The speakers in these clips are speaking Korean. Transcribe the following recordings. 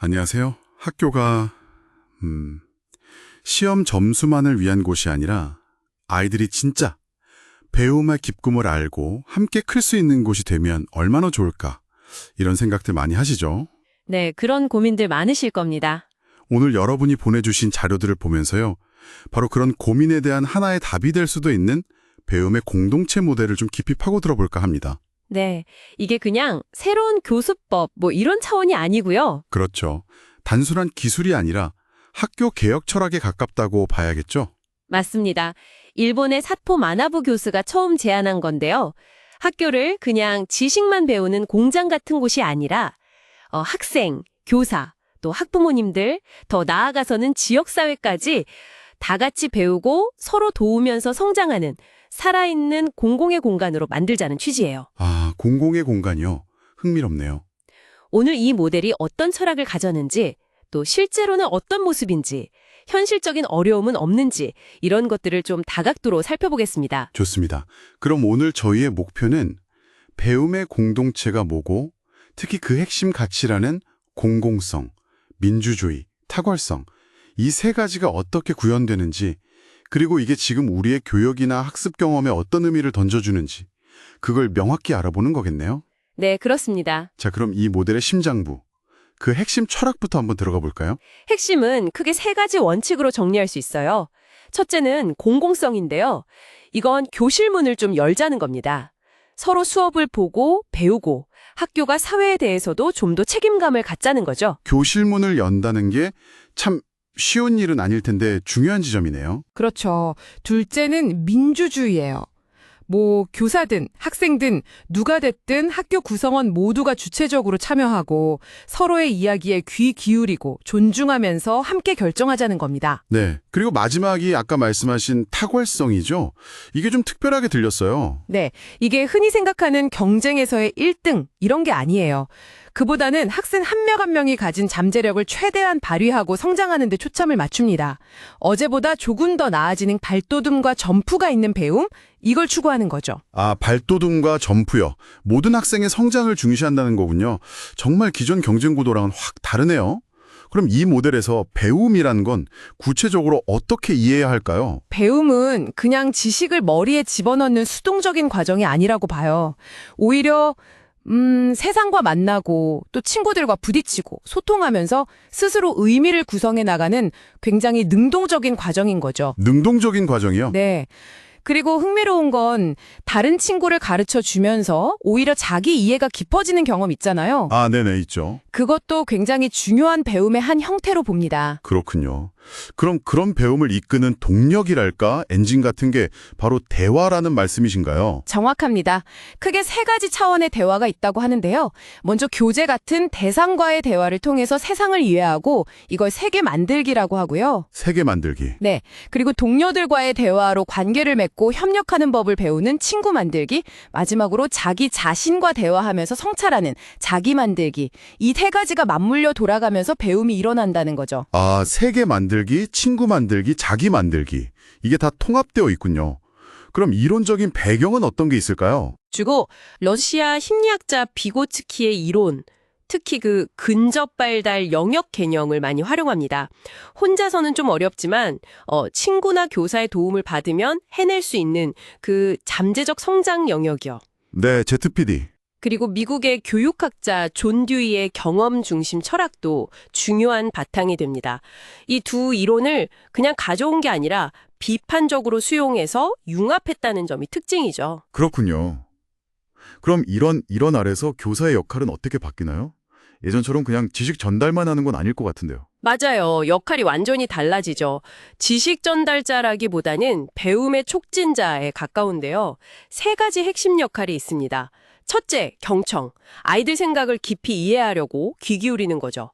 안녕하세요. 학교가 시험 점수만을 위한 곳이 아니라 아이들이 진짜 배움의 기쁨을 알고 함께 클 수 있는 곳이 되면 얼마나 좋을까, 이런 생각들 많이 하시죠? 네, 그런 고민들 많으실 겁니다. 오늘 여러분이 보내주신 자료들을 보면서요, 바로 그런 고민에 대한 하나의 답이 될 수도 있는 배움의 공동체 모델을 좀 깊이 파고들어 볼까 합니다. 네, 이게 그냥 새로운 교수법 이런 차원이 아니고요. 그렇죠. 단순한 기술이 아니라 학교 개혁 철학에 가깝다고 봐야겠죠? 맞습니다. 일본의 사토 마나부 교수가 처음 제안한 건데요. 학교를 그냥 지식만 배우는 공장 같은 곳이 아니라 학생, 교사, 또 학부모님들, 더 나아가서는 지역사회까지 다 같이 배우고 서로 도우면서 성장하는 살아있는 공공의 공간으로 만들자는 취지예요. 아, 공공의 공간이요. 흥미롭네요. 오늘 이 모델이 어떤 철학을 가졌는지, 또 실제로는 어떤 모습인지, 현실적인 어려움은 없는지 이런 것들을 좀 다각도로 살펴보겠습니다. 좋습니다. 그럼 오늘 저희의 목표는 배움의 공동체가 뭐고, 특히 그 핵심 가치라는 공공성, 민주주의, 탁월성, 이 세 가지가 어떻게 구현되는지, 그리고 이게 지금 우리의 교육이나 학습 경험에 어떤 의미를 던져주는지, 그걸 명확히 알아보는 거겠네요. 네, 그렇습니다. 자, 그럼 이 모델의 심장부, 그 핵심 철학부터 한번 들어가 볼까요? 핵심은 크게 세 가지 원칙으로 정리할 수 있어요. 첫째는 공공성인데요. 이건 교실문을 좀 열자는 겁니다. 서로 수업을 보고 배우고 학교가 사회에 대해서도 좀 더 책임감을 갖자는 거죠. 교실문을 연다는 게 참 쉬운 일은 아닐 텐데 중요한 지점이네요. 그렇죠. 둘째는 민주주의예요. 교사든 학생든 누가 됐든 학교 구성원 모두가 주체적으로 참여하고 서로의 이야기에 귀 기울이고 존중하면서 함께 결정하자는 겁니다. 네. 그리고 마지막이 아까 말씀하신 탁월성이죠. 이게 좀 특별하게 들렸어요. 네, 이게 흔히 생각하는 경쟁에서의 1등 이런 게 아니에요. 그보다는 학생 한 명 한 명이 가진 잠재력을 최대한 발휘하고 성장하는 데 초점을 맞춥니다. 어제보다 조금 더 나아지는 발돋움과 점프가 있는 배움? 이걸 추구하는 거죠. 아, 발돋움과 점프요. 모든 학생의 성장을 중시한다는 거군요. 정말 기존 경쟁 구도랑은 확 다르네요. 그럼 이 모델에서 배움이란 건 구체적으로 어떻게 이해해야 할까요? 배움은 그냥 지식을 머리에 집어넣는 수동적인 과정이 아니라고 봐요. 오히려 세상과 만나고 또 친구들과 부딪히고 소통하면서 스스로 의미를 구성해 나가는 굉장히 능동적인 과정인 거죠. 능동적인 과정이요? 네. 그리고 흥미로운 건 다른 친구를 가르쳐 주면서 오히려 자기 이해가 깊어지는 경험 있잖아요. 아, 네네, 있죠. 그것도 굉장히 중요한 배움의 한 형태로 봅니다. 그렇군요. 그럼 그런 배움을 이끄는 동력이랄까, 엔진 같은 게 바로 대화라는 말씀이신가요? 정확합니다. 크게 세 가지 차원의 대화가 있다고 하는데요. 먼저 교재 같은 대상과의 대화를 통해서 세상을 이해하고 이걸 세계 만들기라고 하고요. 세계 만들기. 네. 그리고 동료들과의 대화로 관계를 맺고 협력하는 법을 배우는 친구 만들기. 마지막으로 자기 자신과 대화하면서 성찰하는 자기 만들기. 이 세 가지가 맞물려 돌아가면서 배움이 일어난다는 거죠. 아, 세계 만들기, 친구 만들기, 자기 만들기. 이게 다 통합되어 있군요. 그럼 이론적인 배경은 어떤 게 있을까요? 주고 러시아 심리학자 비고츠키의 이론, 특히 그 근접발달 영역 개념을 많이 활용합니다. 혼자서는 좀 어렵지만 친구나 교사의 도움을 받으면 해낼 수 있는 그 잠재적 성장 영역이요. 네, ZPD. 그리고 미국의 교육학자 존 듀이의 경험 중심 철학도 중요한 바탕이 됩니다. 이 두 이론을 그냥 가져온 게 아니라 비판적으로 수용해서 융합했다는 점이 특징이죠. 그렇군요. 그럼 이런 이론 아래서 교사의 역할은 어떻게 바뀌나요? 예전처럼 그냥 지식 전달만 하는 건 아닐 것 같은데요. 맞아요. 역할이 완전히 달라지죠. 지식 전달자라기보다는 배움의 촉진자에 가까운데요. 세 가지 핵심 역할이 있습니다. 첫째, 경청. 아이들 생각을 깊이 이해하려고 귀 기울이는 거죠.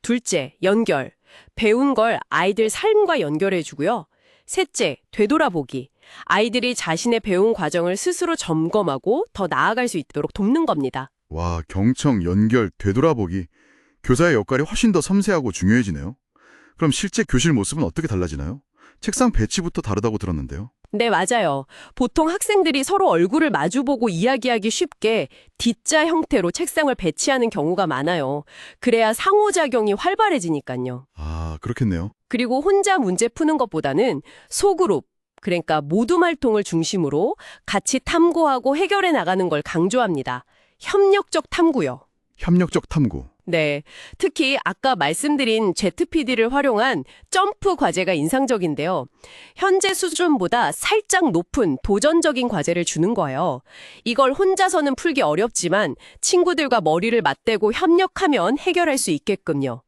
둘째, 연결. 배운 걸 아이들 삶과 연결해주고요. 셋째, 되돌아보기. 아이들이 자신의 배운 과정을 스스로 점검하고 더 나아갈 수 있도록 돕는 겁니다. 와, 경청, 연결, 되돌아보기. 교사의 역할이 훨씬 더 섬세하고 중요해지네요. 그럼 실제 교실 모습은 어떻게 달라지나요? 책상 배치부터 다르다고 들었는데요. 네, 맞아요. 보통 학생들이 서로 얼굴을 마주보고 이야기하기 쉽게 D자 형태로 책상을 배치하는 경우가 많아요. 그래야 상호작용이 활발해지니까요. 아, 그렇겠네요. 그리고 혼자 문제 푸는 것보다는 소그룹, 그러니까 모둠 활동을 중심으로 같이 탐구하고 해결해 나가는 걸 강조합니다. 협력적 탐구요. 협력적 탐구. 네. 특히 아까 말씀드린 ZPD를 활용한 점프 과제가 인상적인데요. 현재 수준보다 살짝 높은 도전적인 과제를 주는 거예요. 이걸 혼자서는 풀기 어렵지만 친구들과 머리를 맞대고 협력하면 해결할 수 있게끔요.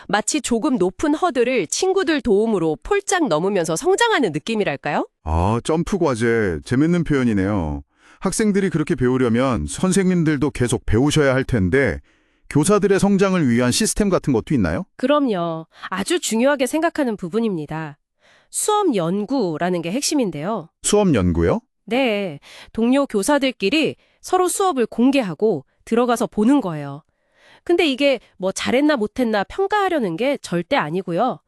마치 조금 높은 허들을 친구들 도움으로 폴짝 넘으면서 성장하는 느낌이랄까요? 아, 점프 과제. 재밌는 표현이네요. 학생들이 그렇게 배우려면 선생님들도 계속 배우셔야 할 텐데 교사들의 성장을 위한 시스템 같은 것도 있나요? 그럼요. 아주 중요하게 생각하는 부분입니다. 수업 연구라는 게 핵심인데요. 수업 연구요? 네, 동료 교사들끼리 서로 수업을 공개하고 들어가서 보는 거예요. 근데 이게 뭐 잘했나 못했나 평가하려는 게 절대 아니고요.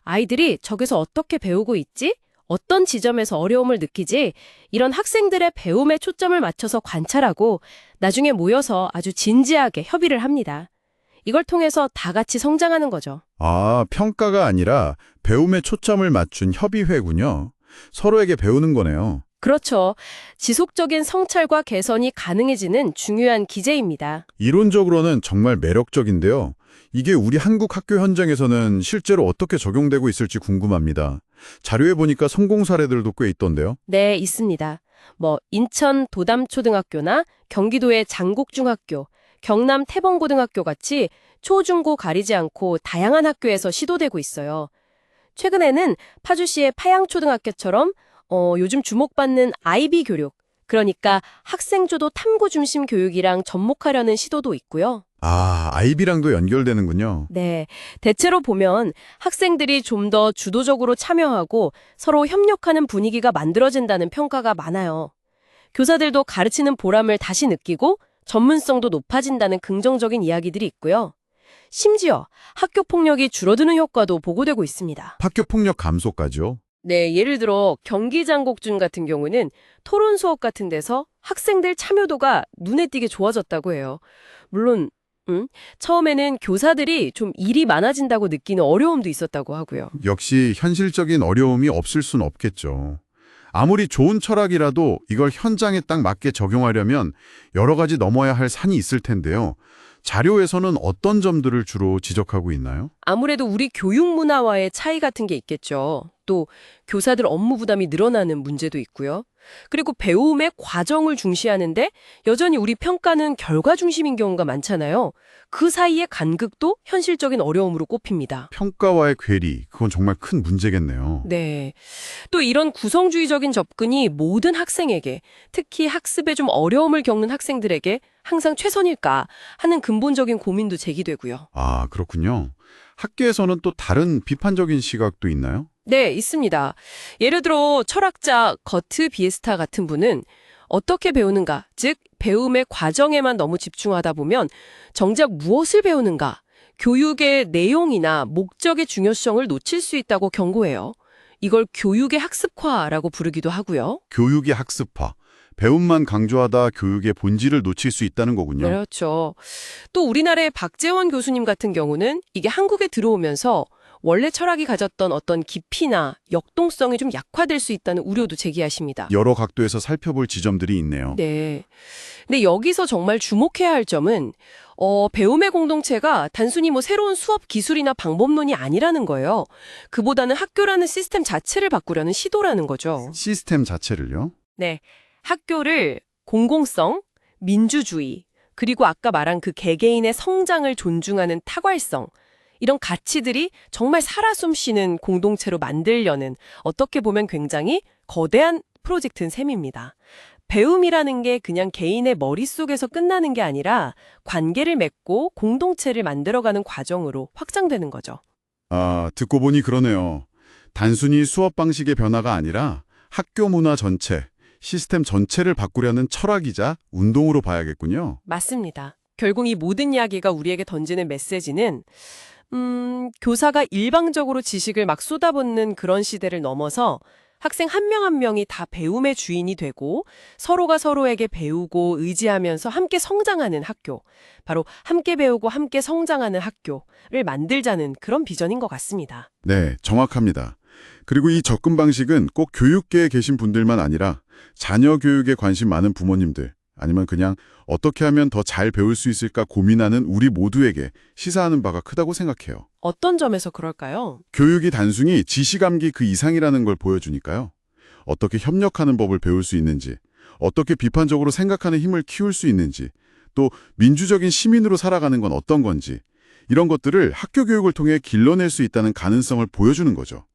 아이들이 저기서 어떻게 배우고 있지? 어떤 지점에서 어려움을 느끼지? 이런 학생들의 배움에 초점을 맞춰서 관찰하고 나중에 모여서 아주 진지하게 협의를 합니다. 이걸 통해서 다 같이 성장하는 거죠. 아, 평가가 아니라 배움에 초점을 맞춘 협의회군요. 서로에게 배우는 거네요. 그렇죠. 지속적인 성찰과 개선이 가능해지는 중요한 기제입니다. 이론적으로는 정말 매력적인데요. 이게 우리 한국 학교 현장에서는 실제로 어떻게 적용되고 있을지 궁금합니다. 자료에 보니까 성공 사례들도 꽤 있던데요. 네, 있습니다. 인천 도담초등학교나 경기도의 장곡중학교, 경남 태봉고등학교 같이 초중고 가리지 않고 다양한 학교에서 시도되고 있어요. 최근에는 파주시의 파양초등학교처럼 요즘 주목받는 IB 교육, 그러니까 학생주도 탐구 중심 교육이랑 접목하려는 시도도 있고요. 아, 아이비랑도 연결되는군요. 네, 대체로 보면 학생들이 좀 더 주도적으로 참여하고 서로 협력하는 분위기가 만들어진다는 평가가 많아요. 교사들도 가르치는 보람을 다시 느끼고 전문성도 높아진다는 긍정적인 이야기들이 있고요. 심지어 학교 폭력이 줄어드는 효과도 보고되고 있습니다. 학교 폭력 감소까지요? 네, 예를 들어 경기장곡중 같은 경우는 토론 수업 같은 데서 학생들 참여도가 눈에 띄게 좋아졌다고 해요. 물론 처음에는 교사들이 좀 일이 많아진다고 느끼는 어려움도 있었다고 하고요. 역시 현실적인 어려움이 없을 순 없겠죠. 아무리 좋은 철학이라도 이걸 현장에 딱 맞게 적용하려면 여러 가지 넘어야 할 산이 있을 텐데요. 자료에서는 어떤 점들을 주로 지적하고 있나요? 아무래도 우리 교육 문화와의 차이 같은 게 있겠죠. 또 교사들 업무 부담이 늘어나는 문제도 있고요. 그리고 배움의 과정을 중시하는데 여전히 우리 평가는 결과 중심인 경우가 많잖아요. 그 사이의 간극도 현실적인 어려움으로 꼽힙니다. 평가와의 괴리, 그건 정말 큰 문제겠네요. 네. 또 이런 구성주의적인 접근이 모든 학생에게, 특히 학습에 좀 어려움을 겪는 학생들에게 항상 최선일까 하는 근본적인 고민도 제기되고요. 아, 그렇군요. 학계에서는 또 다른 비판적인 시각도 있나요? 네, 있습니다. 예를 들어 철학자 거트 비에스타 같은 분은 어떻게 배우는가, 즉 배움의 과정에만 너무 집중하다 보면 정작 무엇을 배우는가, 교육의 내용이나 목적의 중요성을 놓칠 수 있다고 경고해요. 이걸 교육의 학습화라고 부르기도 하고요. 교육의 학습화. 배움만 강조하다 교육의 본질을 놓칠 수 있다는 거군요. 그렇죠. 또 우리나라의 박재원 교수님 같은 경우는 이게 한국에 들어오면서 원래 철학이 가졌던 어떤 깊이나 역동성이 좀 약화될 수 있다는 우려도 제기하십니다. 여러 각도에서 살펴볼 지점들이 있네요. 네. 근데 여기서 정말 주목해야 할 점은 배움의 공동체가 단순히 새로운 수업 기술이나 방법론이 아니라는 거예요. 그보다는 학교라는 시스템 자체를 바꾸려는 시도라는 거죠. 시스템 자체를요? 네. 학교를 공공성, 민주주의, 그리고 아까 말한 그 개개인의 성장을 존중하는 탁월성, 이런 가치들이 정말 살아 숨쉬는 공동체로 만들려는 어떻게 보면 굉장히 거대한 프로젝트인 셈입니다. 배움이라는 게 그냥 개인의 머릿속에서 끝나는 게 아니라 관계를 맺고 공동체를 만들어가는 과정으로 확장되는 거죠. 아, 듣고 보니 그러네요. 단순히 수업 방식의 변화가 아니라 학교 문화 전체, 시스템 전체를 바꾸려는 철학이자 운동으로 봐야겠군요. 맞습니다. 결국 이 모든 이야기가 우리에게 던지는 메시지는 교사가 일방적으로 지식을 막 쏟아붓는 그런 시대를 넘어서 학생 한 명 한 명이 다 배움의 주인이 되고 서로가 서로에게 배우고 의지하면서 함께 성장하는 학교, 바로 함께 배우고 함께 성장하는 학교를 만들자는 그런 비전인 것 같습니다. 네, 정확합니다. 그리고 이 접근 방식은 꼭 교육계에 계신 분들만 아니라 자녀 교육에 관심 많은 부모님들, 아니면 그냥 어떻게 하면 더 잘 배울 수 있을까 고민하는 우리 모두에게 시사하는 바가 크다고 생각해요. 어떤 점에서 그럴까요? 교육이 단순히 지시감기 그 이상이라는 걸 보여주니까요. 어떻게 협력하는 법을 배울 수 있는지, 어떻게 비판적으로 생각하는 힘을 키울 수 있는지, 또 민주적인 시민으로 살아가는 건 어떤 건지, 이런 것들을 학교 교육을 통해 길러낼 수 있다는 가능성을 보여주는 거죠.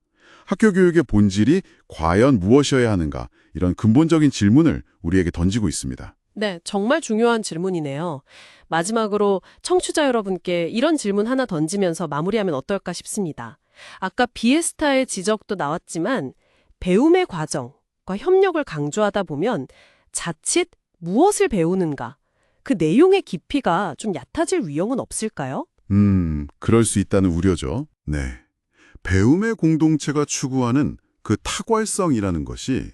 학교 교육의 본질이 과연 무엇이어야 하는가, 이런 근본적인 질문을 우리에게 던지고 있습니다. 네, 정말 중요한 질문이네요. 마지막으로 청취자 여러분께 이런 질문 하나 던지면서 마무리하면 어떨까 싶습니다. 아까 비에스타의 지적도 나왔지만 배움의 과정과 협력을 강조하다 보면 자칫 무엇을 배우는가, 그 내용의 깊이가 좀 얕아질 위험은 없을까요? 그럴 수 있다는 우려죠. 네. 배움의 공동체가 추구하는 그 탁월성이라는 것이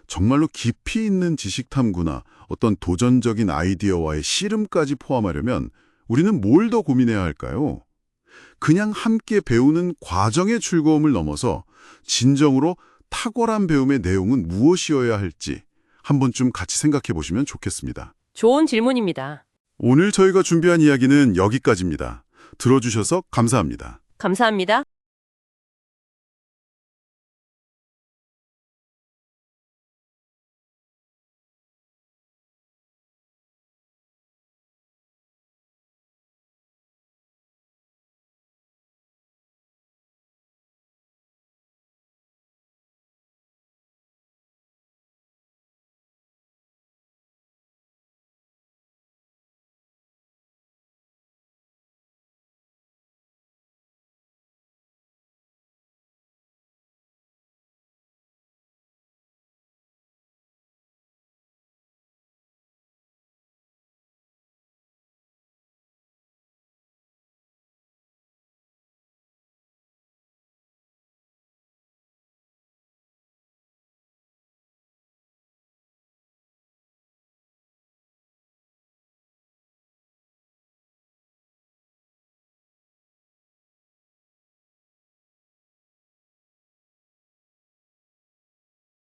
정말로 깊이 있는 지식 탐구나 어떤 도전적인 아이디어와의 씨름까지 포함하려면 우리는 뭘 더 고민해야 할까요? 그냥 함께 배우는 과정의 즐거움을 넘어서 진정으로 탁월한 배움의 내용은 무엇이어야 할지 한 번쯤 같이 생각해 보시면 좋겠습니다. 좋은 질문입니다. 오늘 저희가 준비한 이야기는 여기까지입니다. 들어주셔서 감사합니다. 감사합니다.